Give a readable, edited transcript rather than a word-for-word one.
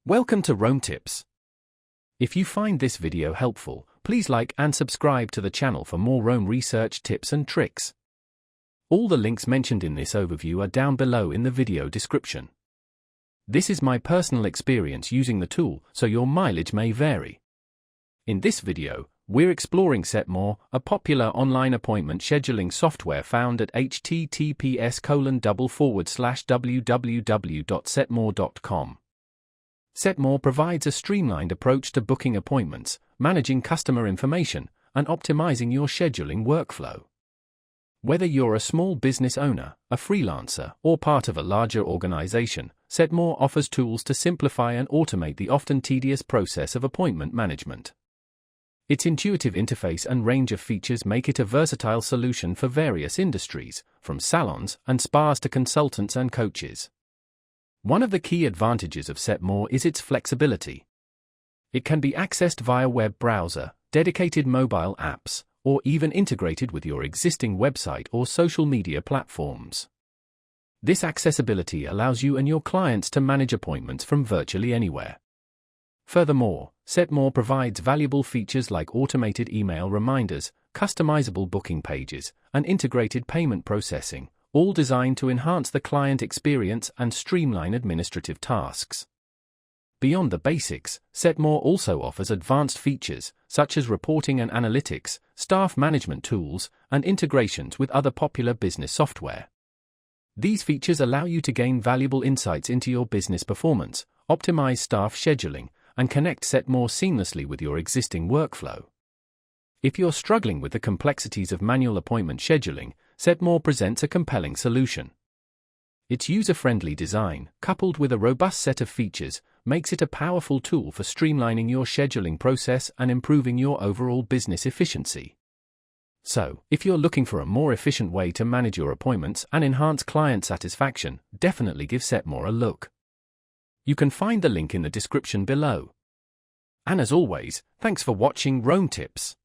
Welcome to Rome Tips. If you find this video helpful, please like and subscribe to the channel for more Rome research tips and tricks. All the links mentioned in this overview are down below in the video description. This is my personal experience using the tool, so your mileage may vary. In this video, we're exploring Setmore, a popular online appointment scheduling software found at https://www.setmore.com. Setmore provides a streamlined approach to booking appointments, managing customer information, and optimizing your scheduling workflow. Whether you're a small business owner, a freelancer, or part of a larger organization, Setmore offers tools to simplify and automate the often tedious process of appointment management. Its intuitive interface and range of features make it a versatile solution for various industries, from salons and spas to consultants and coaches. One of the key advantages of Setmore is its flexibility. It can be accessed via web browser, dedicated mobile apps, or even integrated with your existing website or social media platforms. This accessibility allows you and your clients to manage appointments from virtually anywhere. Furthermore, Setmore provides valuable features like automated email reminders, customizable booking pages, and integrated payment processing, all designed to enhance the client experience and streamline administrative tasks. Beyond the basics, Setmore also offers advanced features, such as reporting and analytics, staff management tools, and integrations with other popular business software. These features allow you to gain valuable insights into your business performance, optimize staff scheduling, and connect Setmore seamlessly with your existing workflow. If you're struggling with the complexities of manual appointment scheduling, Setmore presents a compelling solution. Its user-friendly design, coupled with a robust set of features, makes it a powerful tool for streamlining your scheduling process and improving your overall business efficiency. So, if you're looking for a more efficient way to manage your appointments and enhance client satisfaction, definitely give Setmore a look. You can find the link in the description below. And as always, thanks for watching Rome Tips.